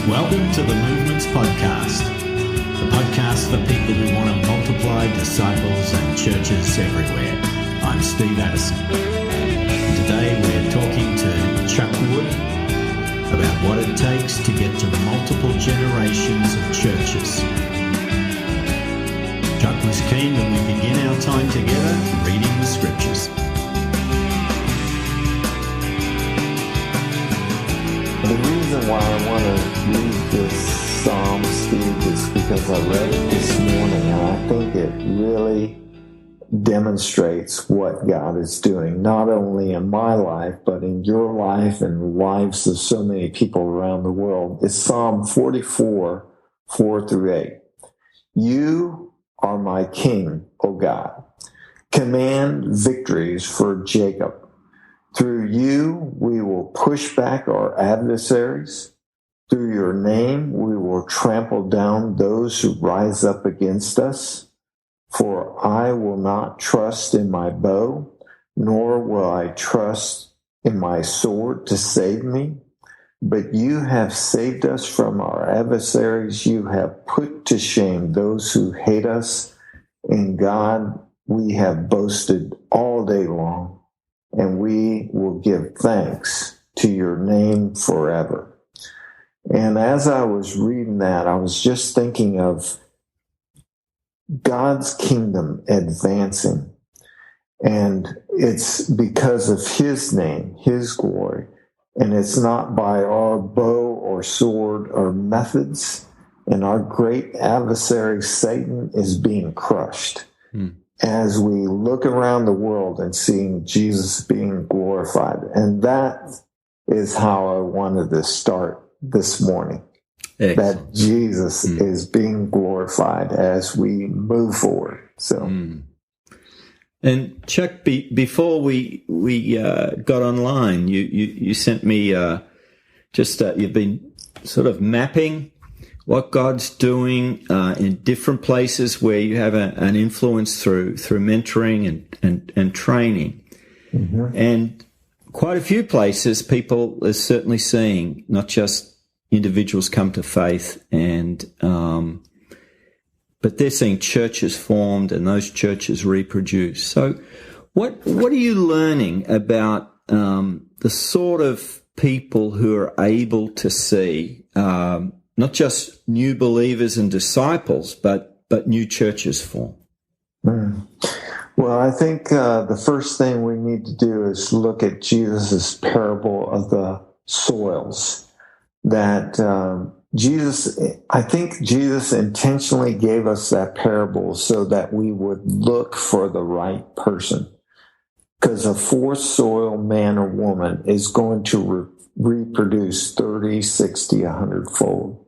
Welcome to the Movements Podcast, the podcast for people who want to multiply disciples and churches everywhere. I'm Steve Addison. And today we're talking to Chuck Wood about what it takes to get to multiple generations of churches. Chuck was keen that we begin our time together reading the scriptures. The reason why I want to read this Psalm, Steve, is because I read it this morning, and I think it really demonstrates what God is doing, not only in my life, but in your life and the lives of so many people around the world. It's Psalm 44, 4 through 8. You are my king, O God. Command victories for Jacob. Through you, we will push back our adversaries. Through your name, we will trample down those who rise up against us. For I will not trust in my bow, nor will I trust in my sword to save me. But you have saved us from our adversaries. You have put to shame those who hate us. In God, we have boasted all day long, and we will give thanks to your name forever. And as I was reading that, I was just thinking of God's kingdom advancing. And it's because of his name, his glory. And it's not by our bow or sword or methods. And our great adversary, Satan, is being crushed. As we look around the world and seeing Jesus being glorified. And that is how I wanted to start this morning. Excellent. That Jesus is being glorified as we move forward. So, And Chuck, before we got online, you sent me you've been sort of mapping what God's doing in different places where you have an influence through mentoring and training. Mm-hmm. And quite a few places people are certainly seeing not just individuals come to faith, and but they're seeing churches formed and those churches reproduce. So what are you learning about the sort of people who are able to see not just new believers and disciples, but new churches form? Well, I think the first thing we need to do is look at Jesus' parable of the soils. That I think Jesus intentionally gave us that parable so that we would look for the right person. Because a fourth soil man or woman is going to reproduce 30, 60, 100-fold.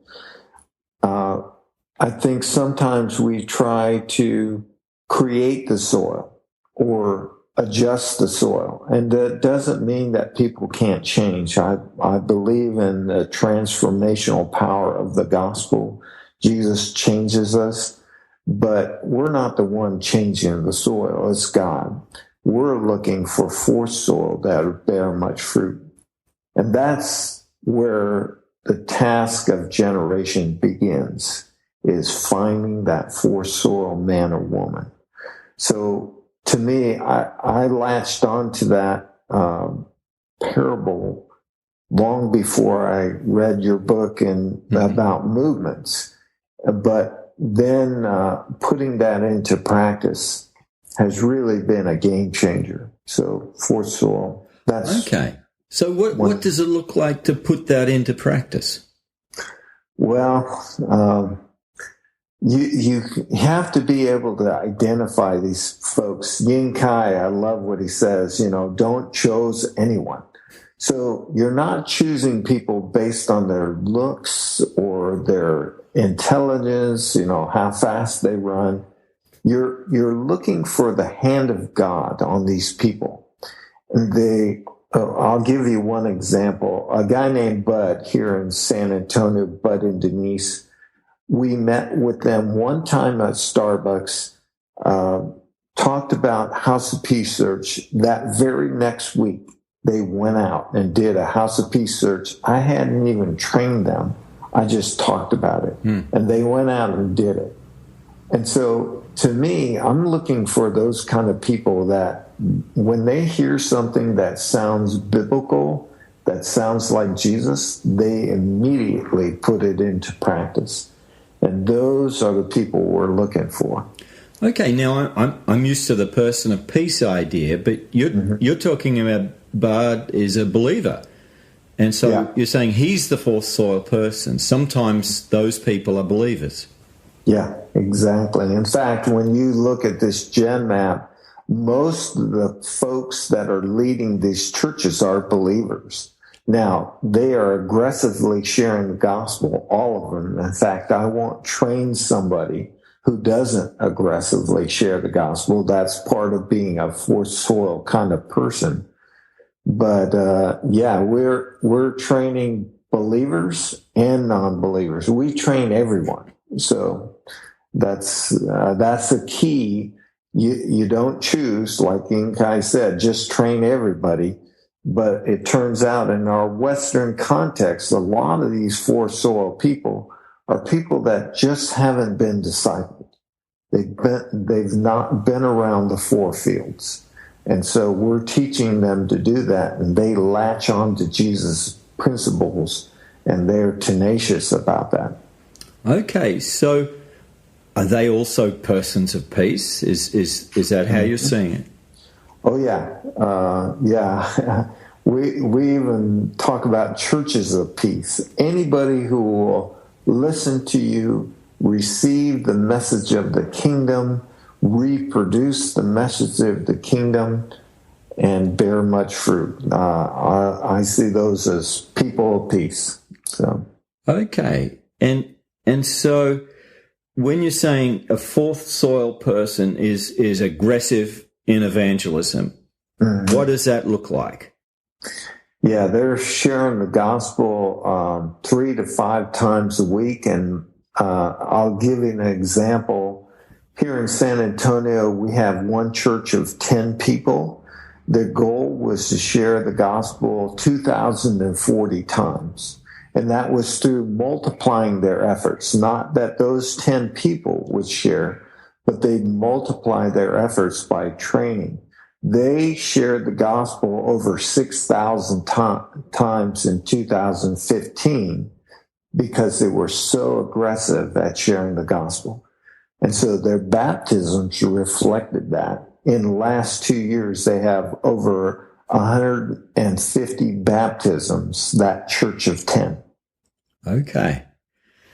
I think sometimes we try to create the soil or adjust the soil. And that doesn't mean that people can't change. I believe in the transformational power of the gospel. Jesus changes us, but we're not the one changing the soil. It's God. We're looking for fourth soil that bear much fruit. And that's where the task of generation begins, is finding that fourth soil man or woman. So to me, I latched onto that parable long before I read your book and about movements. But then putting that into practice has really been a game changer. So fourth soil, that's okay. So what does it look like to put that into practice? Well, you have to be able to identify these folks. Yin Kai, I love what he says, don't choose anyone. So you're not choosing people based on their looks or their intelligence, how fast they run. You're looking for the hand of God on these people. And I'll give you one example. A guy named Bud here in San Antonio, Bud and Denise, we met with them one time at Starbucks, talked about House of Peace search. That very next week, they went out and did a House of Peace search. I hadn't even trained them I just talked about it. And they went out and did it. And so to me, I'm looking for those kind of people that when they hear something that sounds biblical, that sounds like Jesus, they immediately put it into practice. And those are the people we're looking for. Okay, now I'm used to the person of peace idea, but you're talking about Bard is a believer. And so you're saying he's the fourth soil person. Sometimes those people are believers. Yeah, exactly. In fact, when you look at this Gen Map, most of the folks that are leading these churches are believers. Now, they are aggressively sharing the gospel, all of them. In fact, I won't train somebody who doesn't aggressively share the gospel. That's part of being a fourth soil kind of person. But we're training believers and non-believers. We train everyone. So that's the key. You don't choose, like Inkai said, just train everybody. But it turns out in our Western context, a lot of these fourth soil people are people that just haven't been discipled. They've not been around the four fields. And so we're teaching them to do that, and they latch on to Jesus' principles, and they're tenacious about that. Okay, so are they also persons of peace? Is that how you're seeing it? Oh, yeah. We even talk about churches of peace. Anybody who will listen to you, receive the message of the kingdom, reproduce the message of the kingdom, and bear much fruit. I see those as people of peace. So okay, and so when you're saying a fourth soil person is aggressive in evangelism, what does that look like? Yeah, they're sharing the gospel 3 to 5 times a week, and I'll give you an example. Here in San Antonio, we have one church of 10 people. The goal was to share the gospel 2,040 times. And that was through multiplying their efforts. Not that those 10 people would share, but they'd multiply their efforts by training. They shared the gospel over 6,000 times in 2015 because they were so aggressive at sharing the gospel. And so their baptisms reflected that. In the last 2 years, they have over 150 baptisms, that church of 10. Okay.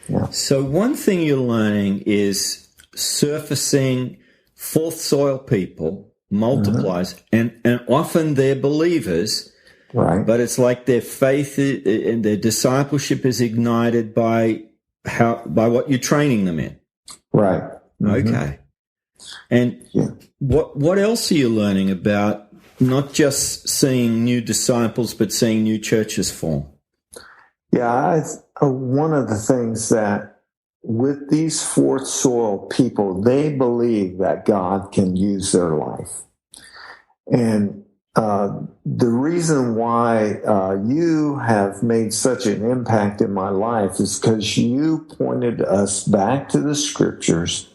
Yeah. So one thing you're learning is surfacing fourth soil people multiplies, and often they're believers, right? But it's like their faith and their discipleship is ignited by what you're training them in. Right. Okay. And what else are you learning about not just seeing new disciples, but seeing new churches form? Yeah, one of the things that with these fourth soil people, they believe that God can use their life. And the reason why you have made such an impact in my life is because you pointed us back to the scriptures,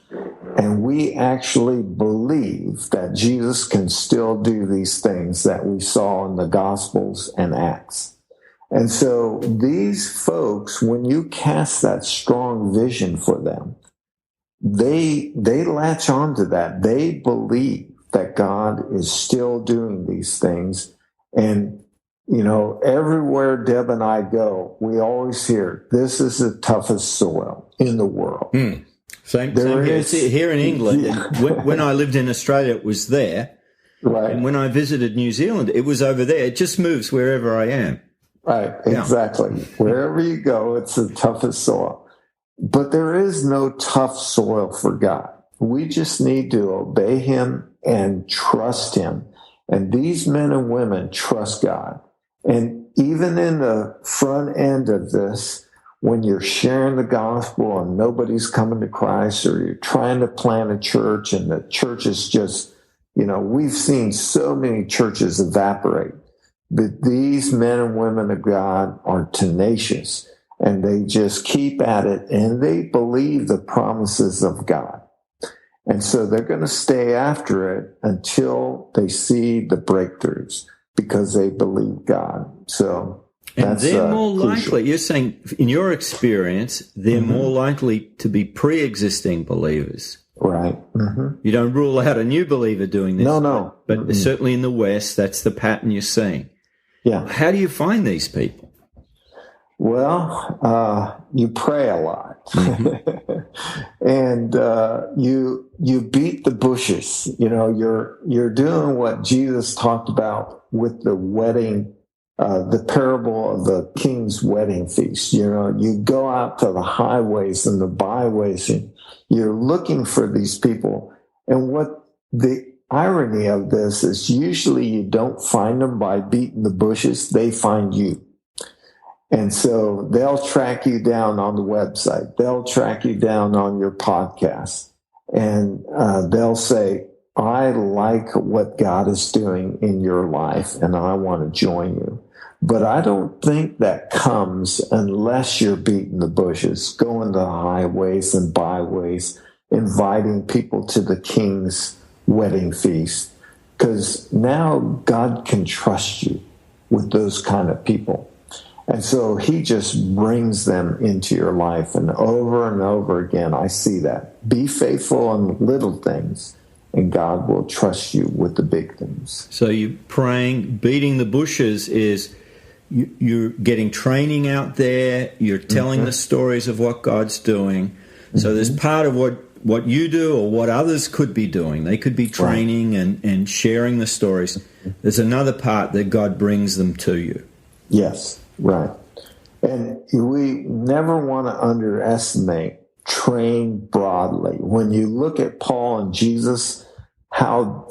and we actually believe that Jesus can still do these things that we saw in the Gospels and Acts. And so these folks, when you cast that strong vision for them, they latch onto that. They believe that God is still doing these things. And, you know, everywhere Deb and I go, we always hear, this is the toughest soil in the world. Same here in England. Yeah. When I lived in Australia, it was there. Right. And when I visited New Zealand, it was over there. It just moves wherever I am. Right, exactly. Yeah. Wherever you go, it's the toughest soil. But there is no tough soil for God. We just need to obey him and trust him. And these men and women trust God. And even in the front end of this, when you're sharing the gospel and nobody's coming to Christ, or you're trying to plant a church and the church is just, you know, we've seen so many churches evaporate. But these men and women of God are tenacious, and they just keep at it, and they believe the promises of God. And so they're going to stay after it until they see the breakthroughs because they believe God. So and they're more likely, you're saying, in your experience, they're more likely to be pre-existing believers. Right. You don't rule out a new believer doing this. No. But certainly in the West, that's the pattern you're seeing. Yeah. How do you find these people? Well, you pray a lot, and you beat the bushes. You know, you're doing what Jesus talked about with the wedding, the parable of the king's wedding feast. You know, you go out to the highways and the byways, and you're looking for these people. And what the irony of this is, usually you don't find them by beating the bushes; they find you. And so they'll track you down on the website. They'll track you down on your podcast. And they'll say, I like what God is doing in your life, and I want to join you. But I don't think that comes unless you're beating the bushes, going to the highways and byways, inviting people to the king's wedding feast. Because now God can trust you with those kind of people. And so he just brings them into your life. And over again, I see that. Be faithful in little things, and God will trust you with the big things. So you're praying, beating the bushes is you're getting training out there. You're telling the stories of what God's doing. So there's part of what you do or what others could be doing. They could be training and sharing the stories. There's another part that God brings them to you. Yes. Right. And we never want to underestimate train broadly. When you look at Paul and Jesus, how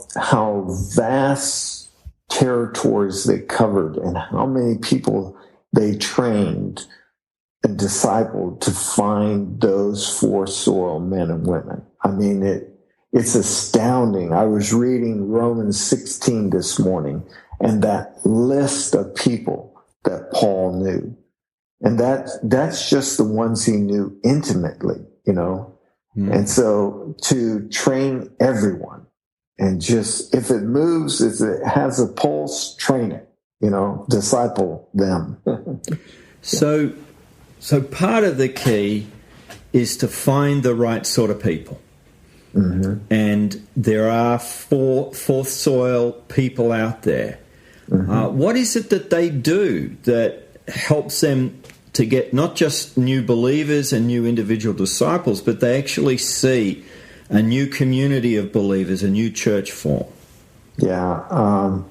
vast territories they covered and how many people they trained and discipled to find those 4 soil men and women. I mean, it's astounding. I was reading Romans 16 this morning, and that list of people that Paul knew. And that's just the ones he knew intimately, you know. And so to train everyone and just, if it moves, if it has a pulse, train it, you know, disciple them. So part of the key is to find the right sort of people. And there are fourth soil people out there. What is it that they do that helps them to get not just new believers and new individual disciples, but they actually see a new community of believers, a new church form? Yeah.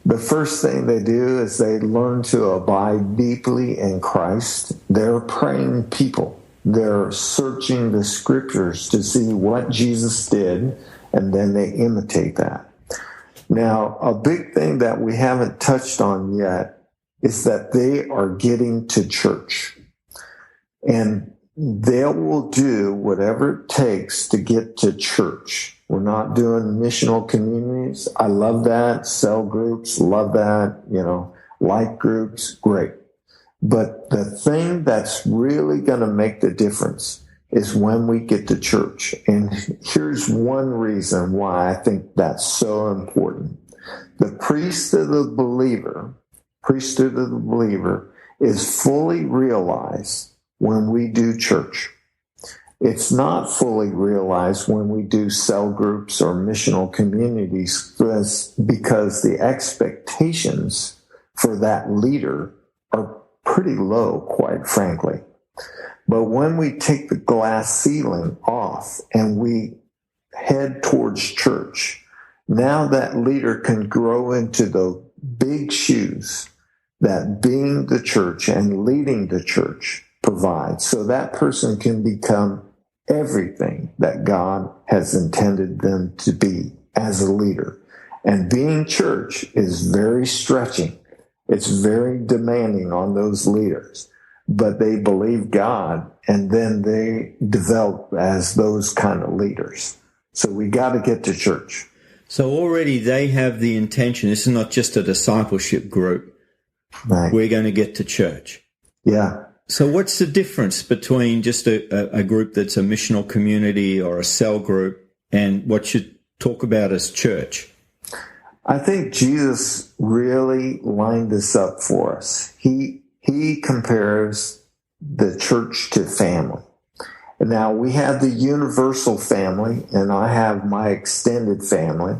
The first thing they do is they learn to abide deeply in Christ. They're praying people. They're searching the scriptures to see what Jesus did, and then they imitate that. Now, a big thing that we haven't touched on yet is that they are getting to church. And they will do whatever it takes to get to church. We're not doing missional communities. I love that. Cell groups, love that. You know, life groups, great. But the thing that's really going to make the difference is when we get to church. And here's one reason why I think that's so important. The priesthood of the believer is fully realized when we do church. It's not fully realized when we do cell groups or missional communities because the expectations for that leader are pretty low, quite frankly. But when we take the glass ceiling off and we head towards church, now that leader can grow into the big shoes that being the church and leading the church provides. So that person can become everything that God has intended them to be as a leader. And being church is very stretching. It's very demanding on those leaders. But they believe God, and then they develop as those kind of leaders. So we got to get to church. So already they have the intention. This is not just a discipleship group. Right. We're going to get to church. Yeah. So what's the difference between just a group that's a missional community or a cell group and what you talk about as church? I think Jesus really lined this up for us. He compares the church to family. Now, we have the universal family, and I have my extended family,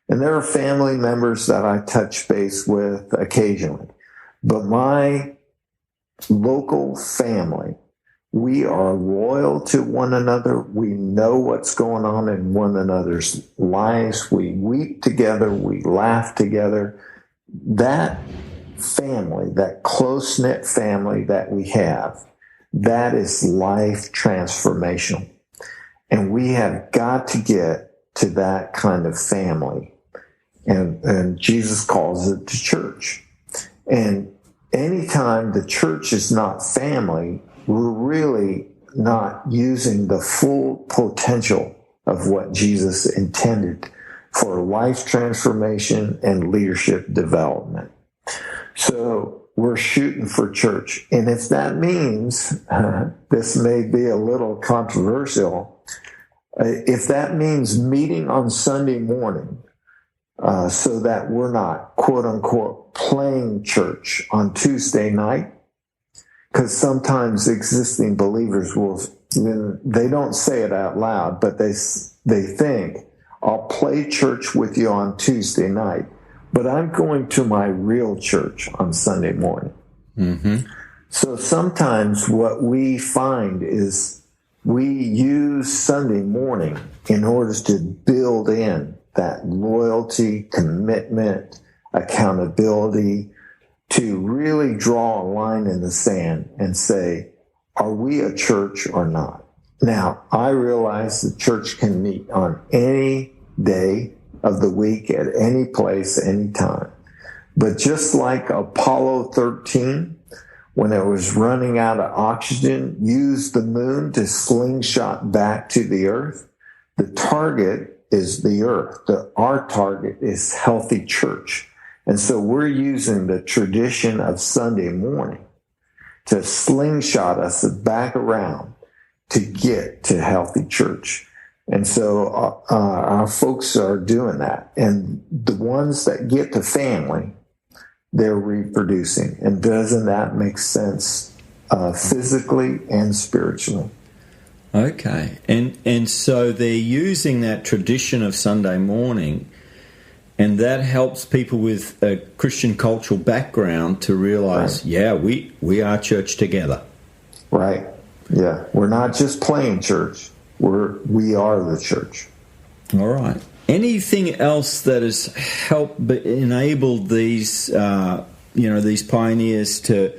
and there are family members that I touch base with occasionally. But my local family, we are loyal to one another. We know what's going on in one another's lives. We weep together. We laugh together. That family, that close-knit family that we have, that is life transformational. And we have got to get to that kind of family. And Jesus calls it the church. And anytime the church is not family, we're really not using the full potential of what Jesus intended for life transformation and leadership development. So we're shooting for church. And if that means, this may be a little controversial, if that means meeting on Sunday morning so that we're not, quote unquote, playing church on Tuesday night, because sometimes existing believers will, they don't say it out loud, but they think, I'll play church with you on Tuesday night, but I'm going to my real church on Sunday morning. Mm-hmm. So sometimes what we find is we use Sunday morning in order to build in that loyalty, commitment, accountability, to really draw a line in the sand and say, are we a church or not? Now, I realize the church can meet on any day of the week, at any place, any time. But just like Apollo 13, when it was running out of oxygen, used the moon to slingshot back to the earth, the target is the earth. Our target is healthy church. And so we're using the tradition of Sunday morning to slingshot us back around to get to healthy church. And so our folks are doing that. And the ones that get to family, they're reproducing. And doesn't that make sense physically and spiritually? Okay. And so they're using that tradition of Sunday morning, and that helps people with a Christian cultural background to realize, right, yeah, we are church together. Right. Yeah. We're not just playing church. We are the church. All right. Anything else that has helped enable these, these pioneers to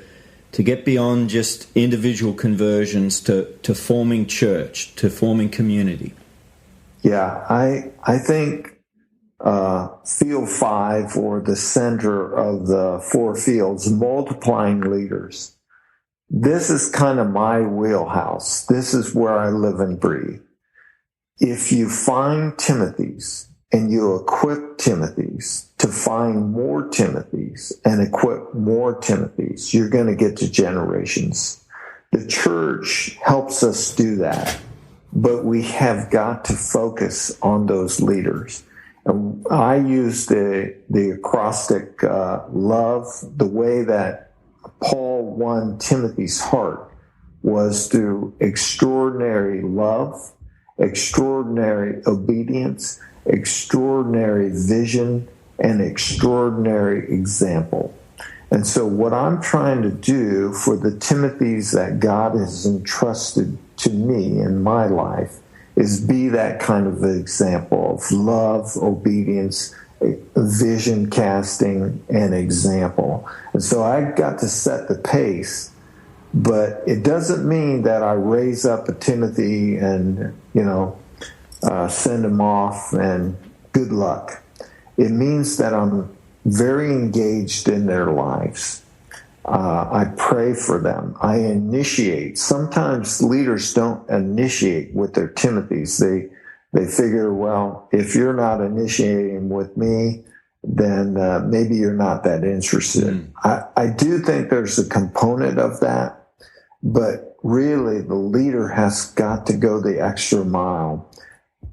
get beyond just individual conversions to forming church, to forming community? Yeah, I think Field 5, or the center of the 4 fields, multiplying leaders. This is kind of my wheelhouse. This is where I live and breathe. If you find Timothys and you equip Timothys to find more Timothys and equip more Timothys, you're going to get to generations. The church helps us do that, but we have got to focus on those leaders. And I use the acrostic love. The way that Paul won Timothy's heart was through extraordinary love, extraordinary obedience, extraordinary vision, and extraordinary example. And so what I'm trying to do for the Timothys that God has entrusted to me in my life is be that kind of example of love, obedience, vision casting, and example. And so I got to set the pace, but it doesn't mean that I raise up a Timothy and, send him off and good luck. It means that I'm very engaged in their lives. I pray for them. I initiate. Sometimes leaders don't initiate with their Timothys. They figure, well, if you're not initiating with me, then maybe you're not that interested. I do think there's a component of that, But really, the leader has got to go the extra mile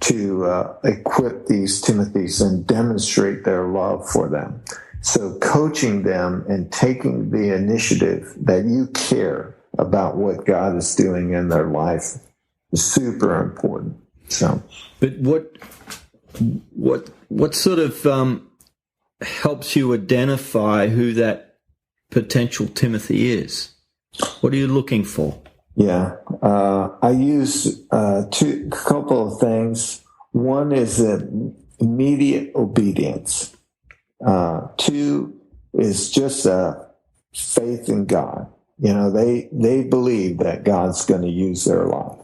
to equip these Timothys and demonstrate their love for them. So coaching them and taking the initiative that you care about what God is doing in their life is super important. So, but what sort of helps you identify who that potential Timothy is? What are you looking for? Yeah, I use a couple of things. One is immediate obedience. Two is just faith in God. You know, they believe that God's going to use their life.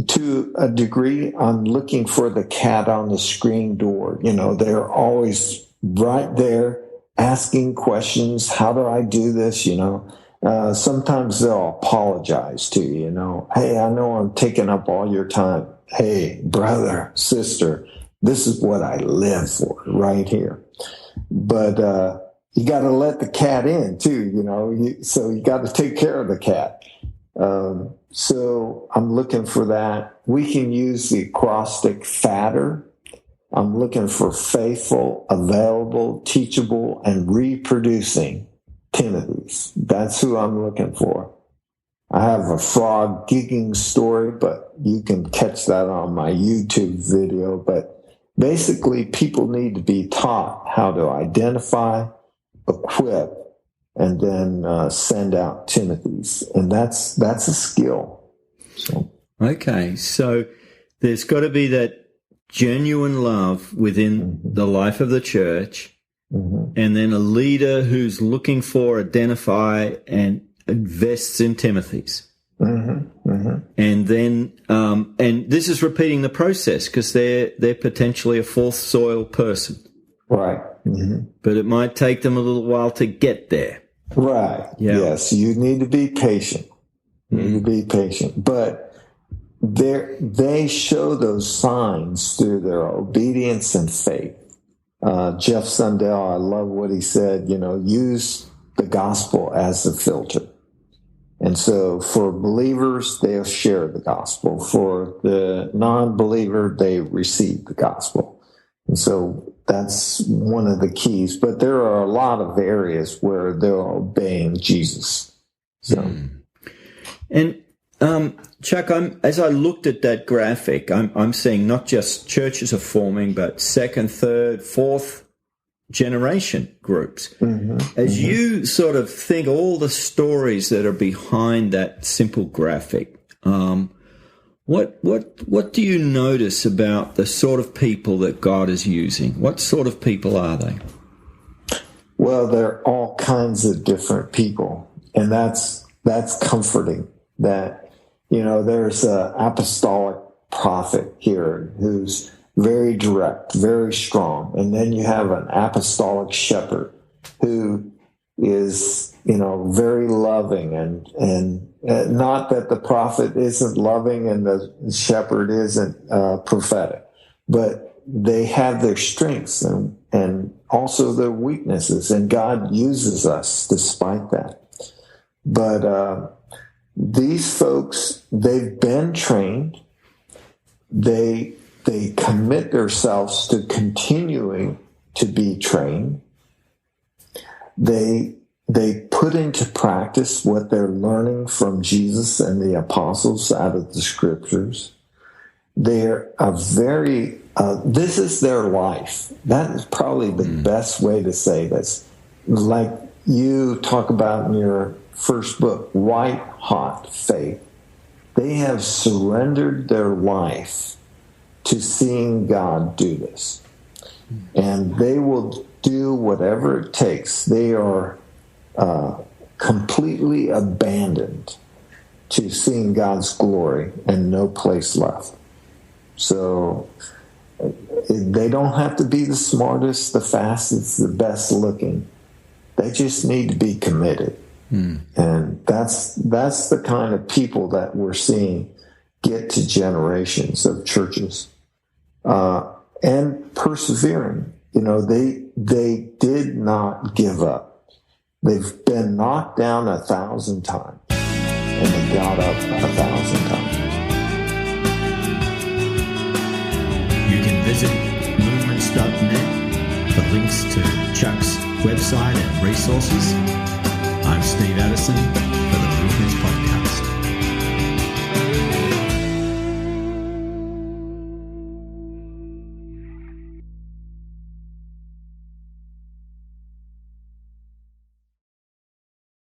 To a degree, I'm looking for the cat on the screen door. You know, they're always right there asking questions. How do I do this? You know, sometimes they'll apologize to you, you know. Hey, I know I'm taking up all your time. Hey, brother, sister, this is what I live for right here. But you got to let the cat in too, you know, so you got to take care of the cat. So I'm looking for that. We can use the acrostic FATTER. I'm looking for faithful, available, teachable, and reproducing Timothys. That's who I'm looking for. I have a frog gigging story, but you can catch that on my YouTube video. But basically, people need to be taught how to identify, equip, and then send out Timothys. And that's a skill. So. Okay, so there's got to be that genuine love within the life of the church, and then a leader who's looking for, identify, and invests in Timothys. And then, and this is repeating the process because they're potentially a fourth soil person. Right. But it might take them a little while to get there. Right. Yeah. Yes. You need to be patient. But they show those signs through their obedience and faith. Jeff Sundell, I love what he said, you know, use the gospel as a filter. And so for believers, they'll share the gospel. For the non-believer, they receive the gospel. And so that's one of the keys. But there are a lot of areas where they're obeying Jesus. So, And Chuck, as I looked at that graphic, I'm seeing not just churches are forming, but second, third, fourth generation groups. As you sort of think all the stories that are behind that simple graphic, what do you notice about the sort of people that God is using? What sort of people are they? Well, they're all kinds of different people, and that's comforting. That, you know, there's an apostolic prophet here who's very direct, very strong. And then you have an apostolic shepherd who is, you know, very loving and not that the prophet isn't loving and the shepherd isn't prophetic, but they have their strengths and also their weaknesses, and God uses us despite that. But these folks, they've been trained. They commit themselves to continuing to be trained. They put into practice what they're learning from Jesus and the apostles out of the scriptures. They're this is their life. That is probably the best way to say this. Like you talk about in your first book, White Hot Faith. They have surrendered their life to seeing God do this. And they will do whatever it takes. They are completely abandoned to seeing God's glory and no place left. So they don't have to be the smartest, the fastest, the best looking. They just need to be committed. And that's the kind of people that we're seeing get to generations of churches. And persevering. You know, they did not give up. They've been knocked down 1,000 times, and they got up 1,000 times. You can visit movements.net for links to Chuck's website and resources. I'm Steve Addison for the Movements Podcast.